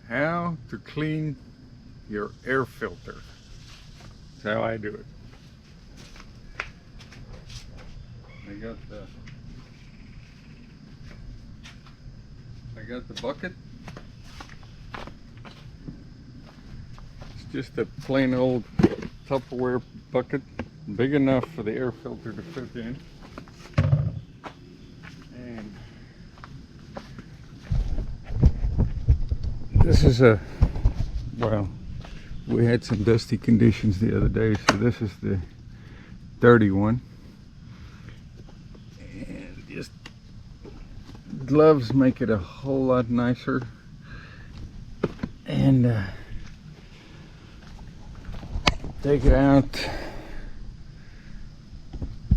how to clean your air filter. That's how I do it. I got the bucket. It's just a plain old Tupperware bucket, big enough for the air filter to fit in. And this is well, we had some dusty conditions the other day, so this is the dirty one. And just gloves make it a whole lot nicer. And take it out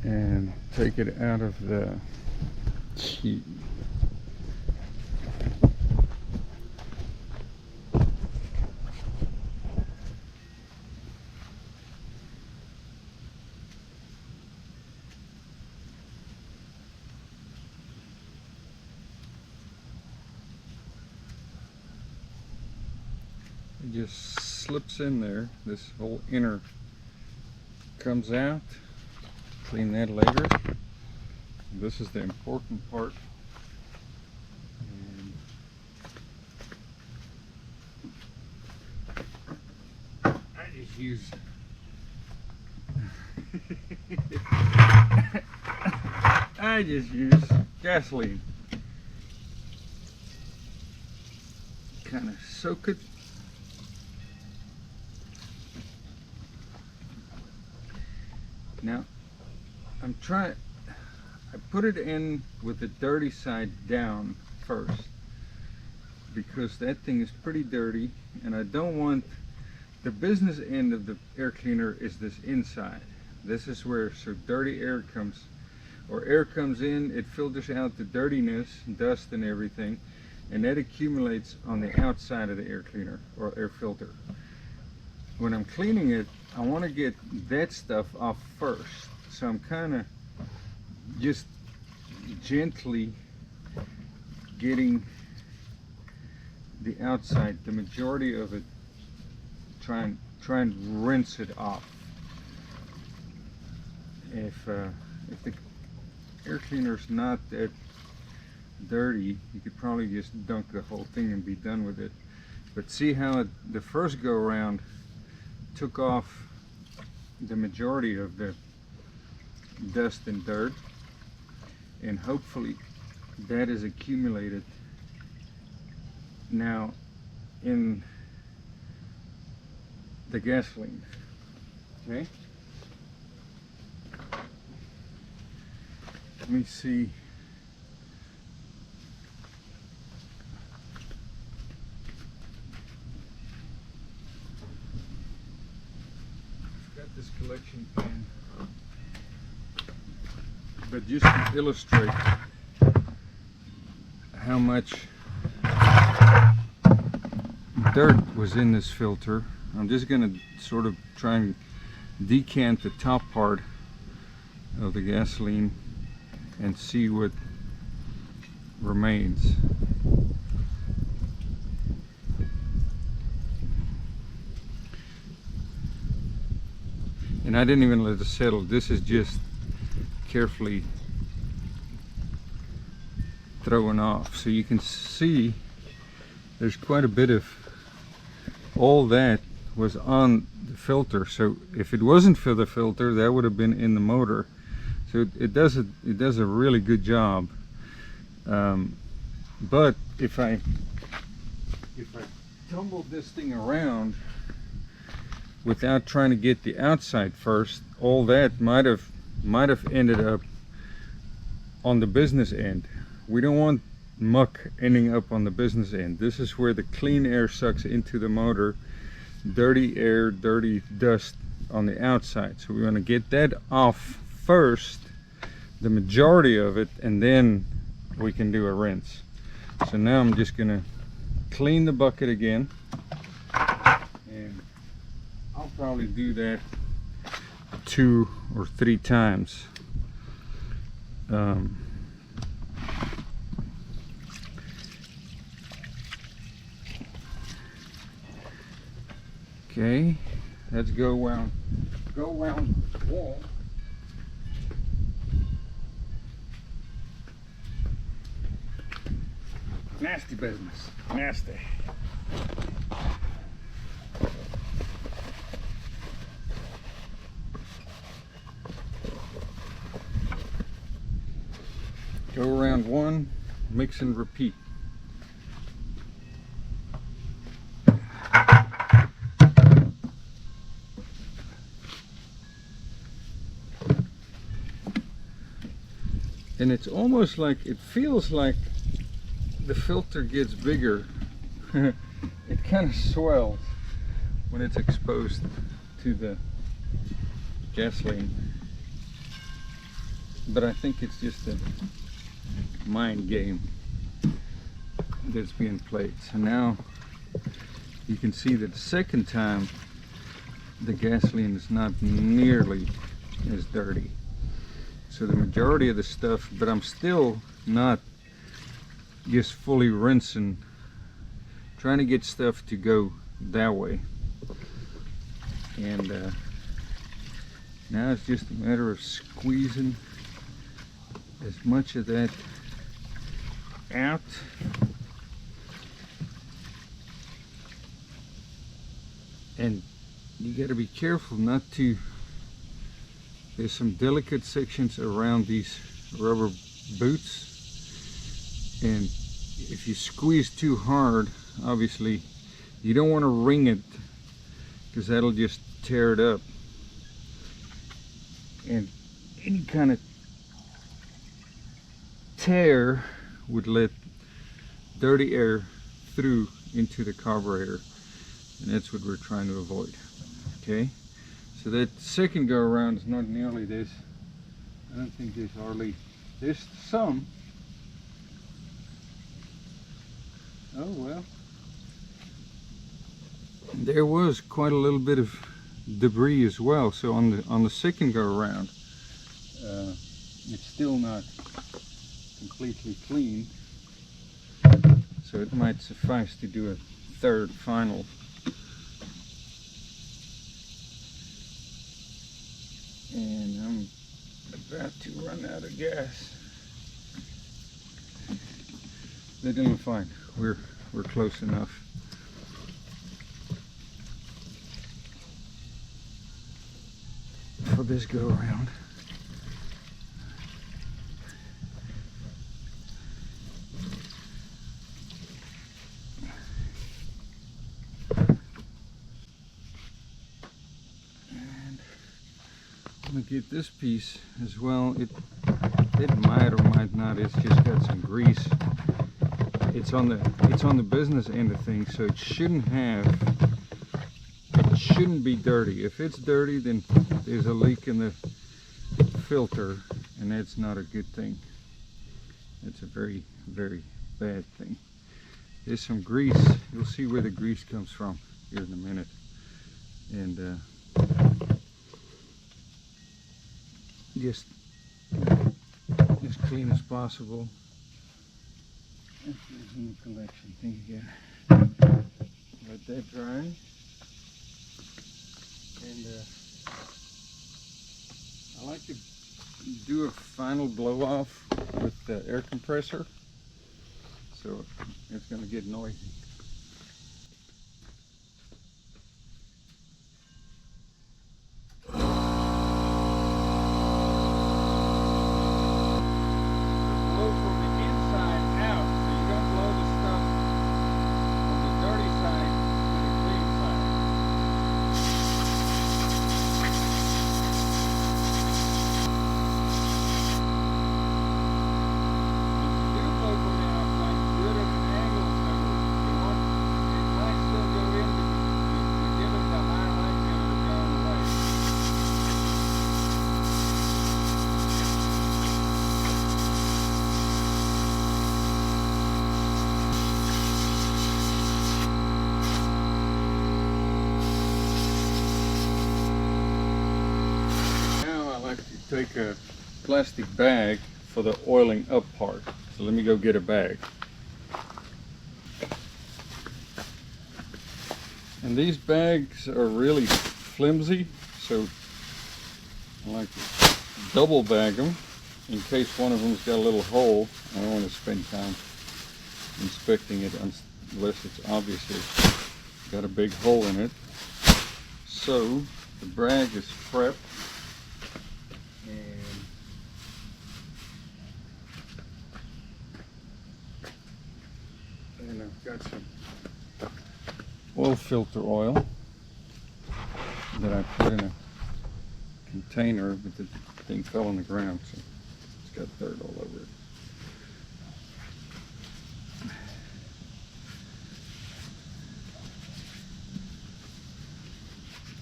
and take it out of the sheet. It just slips in there. This whole inner comes out. Clean that later. This is the important part. And I just use gasoline. Kind of soak it. Now, I put it in with the dirty side down first, because that thing is pretty dirty, and I don't want, the business end of the air cleaner is this inside. This is where dirty air comes, or air comes in, it filters out the dirtiness, dust and everything, and that accumulates on the outside of the air cleaner or air filter. When I'm cleaning it, I want to get that stuff off first. So I'm kind of just gently getting the outside, the majority of it, try and rinse it off. If the air cleaner's not that dirty, you could probably just dunk the whole thing and be done with it. But see how the first go around took off the majority of the dust and dirt, and hopefully that is accumulated now in the gasoline. Okay, let me see. This collection pan, but just to illustrate how much dirt was in this filter, I'm just going to sort of try and decant the top part of the gasoline and see what remains. And I didn't even let it settle. This is just carefully thrown off. So you can see there's quite a bit of, all that was on the filter. So if it wasn't for the filter, that would have been in the motor. So it does a really good job. But if I tumbled this thing around without trying to get the outside first, all that might have ended up on the business end. We don't want muck ending up on the business end. This is where the clean air sucks into the motor, dirty air, dirty dust on the outside. So we want to get that off first, the majority of it, and then we can do a rinse. So now I'm just gonna clean the bucket again, and I'll probably do that 2 or 3 times. Okay, let's go around the wall. Nasty business, nasty. Go around one, mix and repeat. And it's almost like, it feels like the filter gets bigger. It kind of swells when it's exposed to the gasoline. But I think it's just a mind game that's being played. So now you can see that the second time the gasoline is not nearly as dirty. So the majority of the stuff, but I'm still not just fully rinsing, trying to get stuff to go that way. And now it's just a matter of squeezing as much of that out. And you got to be careful not to, there's some delicate sections around these rubber boots, and if you squeeze too hard, obviously you don't want to wring it, because that'll just tear it up. And any kind of tear would let dirty air through into the carburetor, and that's what we're trying to avoid. Okay, so that second go around is not nearly this. I don't think there's hardly, there's some. Oh well, there was quite a little bit of debris as well. So on the second go around, it's still not completely clean. So it might suffice to do a third final. And I'm about to run out of gas. They're doing fine. We're close enough. For this go around. And I'm gonna get this piece as well. It might or might not. It's just got some grease. It's on the business end of things, so it shouldn't be dirty. If it's dirty, then there's a leak in the filter, and that's not a good thing. It's a very, very bad thing. There's some grease. You'll see where the grease comes from here in a minute. And just as clean as possible. There's in the collection thing here. Let that dry. And I like to do a final blow off with the air compressor, so it's going to get noisy. Take a plastic bag for the oiling up part. So let me go get a bag. And these bags are really flimsy, so I like to double bag them in case one of them's got a little hole. I don't want to spend time inspecting it unless it's obviously got a big hole in it. So the bag is prepped, and I've got some oil filter oil that I put in a container, but the thing fell on the ground, so it's got dirt all over it.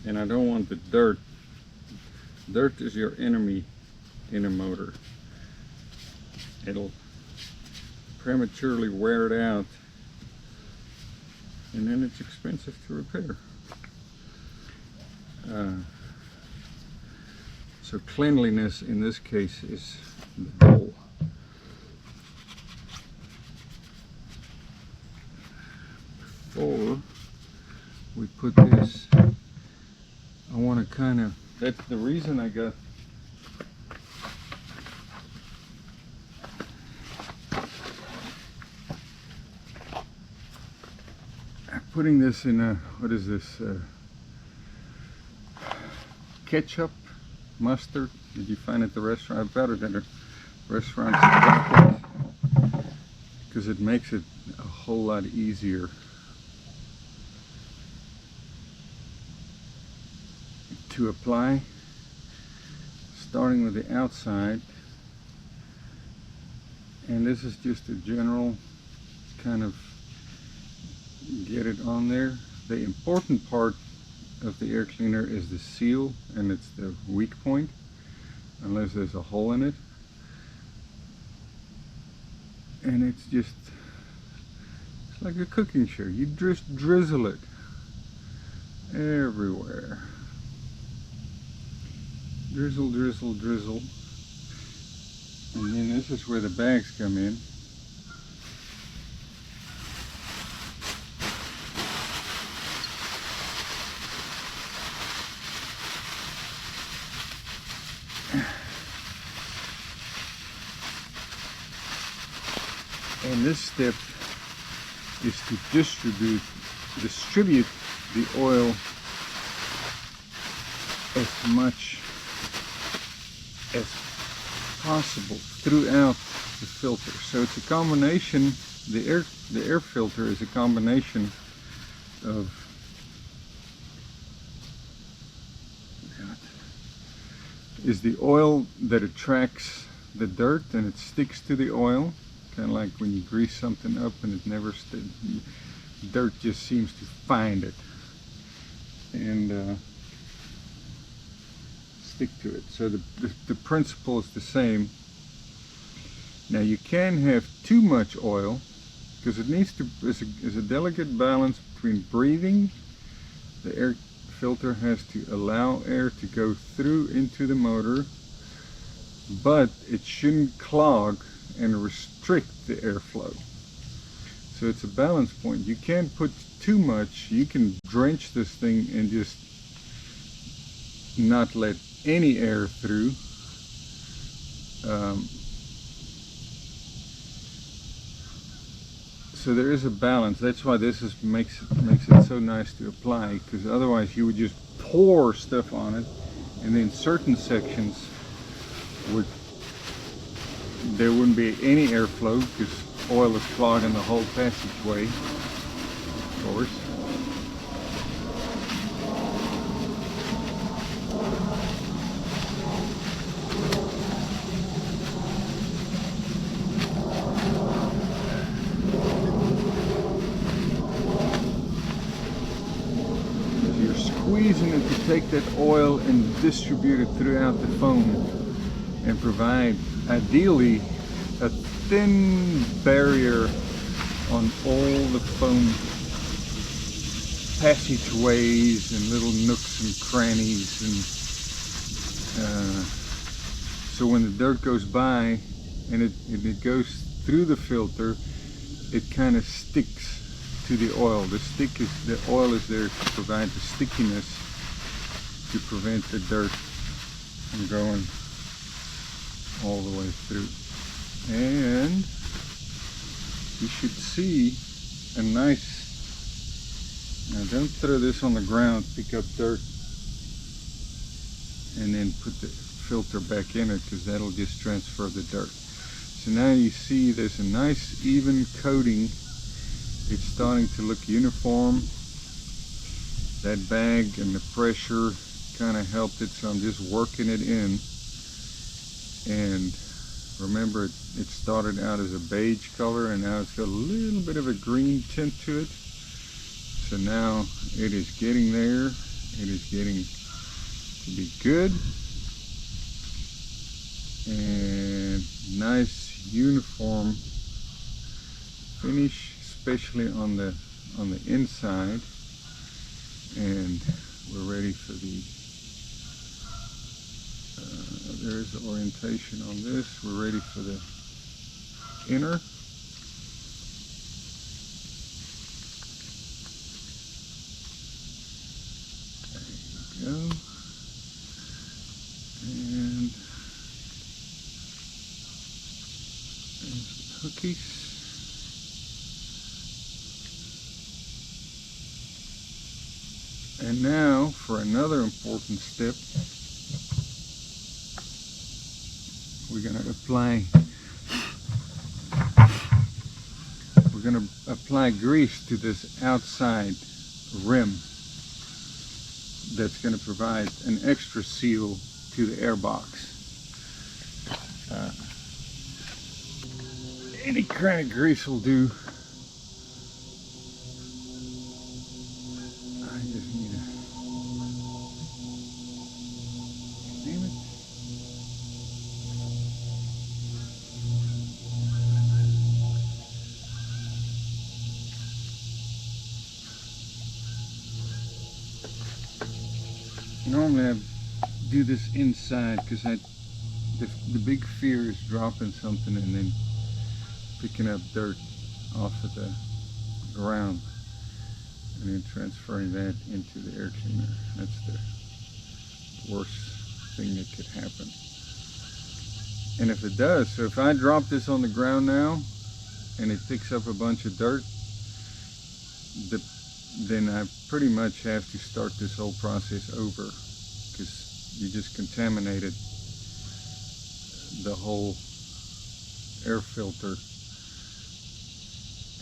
And I don't want the dirt. Dirt is your enemy in a motor. It'll prematurely wear it out, and then it's expensive to repair. So cleanliness in this case is the goal. Before we put this, I want to kind of, that's the reason I got putting this in a, what is this, ketchup, mustard. Did you find it at the restaurant? I've got it at a restaurant because it makes it a whole lot easier to apply. Starting with the outside, and this is just a general kind of get it on there. The important part of the air cleaner is the seal, and it's the weak point, unless there's a hole in it. And it's like a cooking show. You just drizzle it everywhere. Drizzle, drizzle, drizzle. And then this is where the bags come in. And this step is to distribute the oil as much as possible throughout the filter. So it's a combination, the air filter is a combination of is the oil that attracts the dirt and it sticks to the oil. Kind of like when you grease something up and it never dirt just seems to find it and stick to it. So the principle is the same. Now you can have too much oil because it needs to, is a delicate balance between breathing. The air filter has to allow air to go through into the motor, but it shouldn't clog and restrict the airflow. So it's a balance point. You can't put too much. You can drench this thing and just not let any air through. So there is a balance. That's why this makes it so nice to apply, because otherwise you would just pour stuff on it, and then certain sections there wouldn't be any airflow because oil is clogging the whole passageway, of course. You're squeezing it to take that oil and distribute it throughout the foam and provide ideally a thin barrier on all the foam passageways and little nooks and crannies, and so when the dirt goes by and it goes through the filter, it kind of sticks to the oil. The oil is there to provide the stickiness to prevent the dirt from going all the way through. And you should see a nice, now don't throw this on the ground, pick up dirt and then put the filter back in it, because that'll just transfer the dirt. So now you see there's a nice even coating. It's starting to look uniform. That bag and the pressure kind of helped it, so I'm just working it in. And remember, it started out as a beige color and now it's got a little bit of a green tint to it. So now it is getting there. It is getting to be good. And nice uniform finish, especially on the inside. And we're ready for the there's the orientation on this. We're ready for the inner. There you go. And there's the hookies. And now for another important step, we're going to apply grease to this outside rim that's going to provide an extra seal to the airbox. Any kind of grease will do. I just need a, damn it. Normally I do this inside because the big fear is dropping something and then picking up dirt off of the ground and then transferring that into the air cleaner. That's the worst thing that could happen. And if it does, so if I drop this on the ground now and it picks up a bunch of dirt, then I pretty much have to start this whole process over, because you just contaminated the whole air filter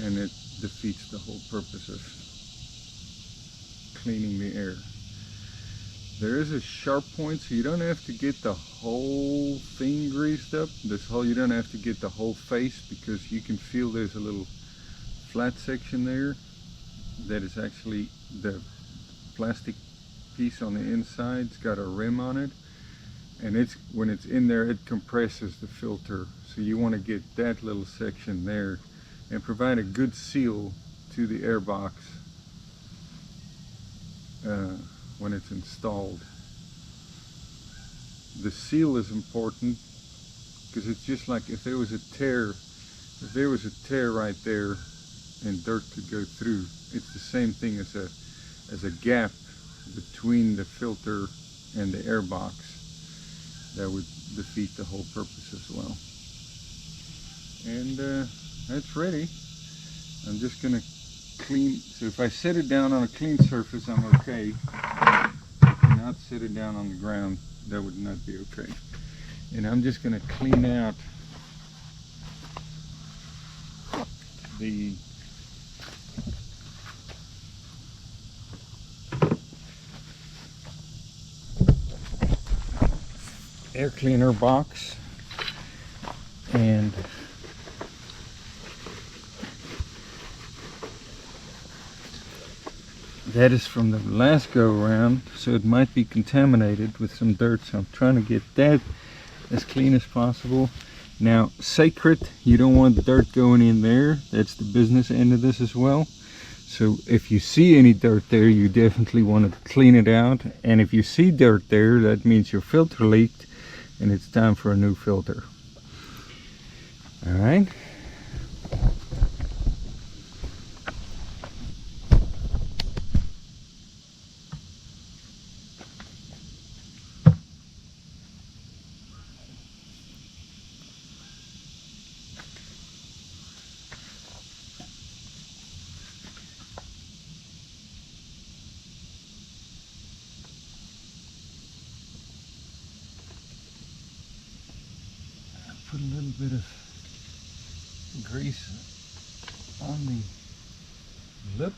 and it defeats the whole purpose of cleaning the air. There is a sharp point, so you don't have to get the whole thing greased up. You don't have to get the whole face, because you can feel there's a little flat section there that is actually the plastic piece on the inside. It's got a rim on it, and when it's in there, it compresses the filter. So you want to get that little section there and provide a good seal to the airbox when it's installed. The seal is important because it's just like if there was a tear right there and dirt could go through, it's the same thing as a gap between the filter and the airbox that would defeat the whole purpose as well. And that's ready. I'm just going to clean. So if I set it down on a clean surface, I'm okay. If I not set it down on the ground, that would not be okay. And I'm just going to clean out the air cleaner box, and that is from the last go around, so it might be contaminated with some dirt, so I'm trying to get that as clean as possible. Now, sacred, you don't want the dirt going in there. That's the business end of this as well. So if you see any dirt there, you definitely want to clean it out. And if you see dirt there, that means your filter leaked and it's time for a new filter. All right. bit of grease on the lip,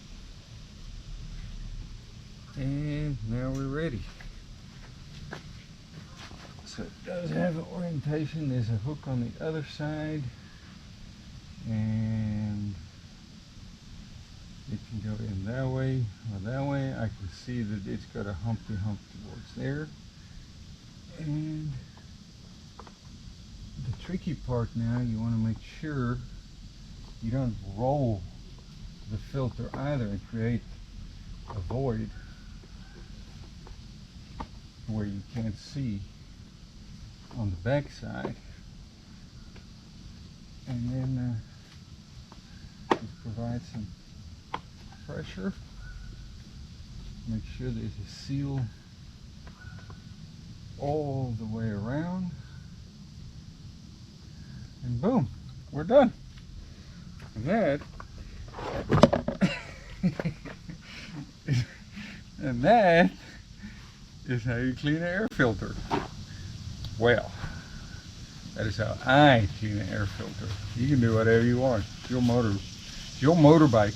and now we're ready. So it does have an orientation. There's a hook on the other side, and it can go in that way or that way. I can see that it's got a humpty hump towards there. And the tricky part now, you want to make sure you don't roll the filter either and create a void where you can't see on the back side. And then just provide some pressure. Make sure there's a seal all the way around. And boom, we're done. And that is how you clean an air filter. Well, that is how I clean an air filter. You can do whatever you want. It's your motorbike.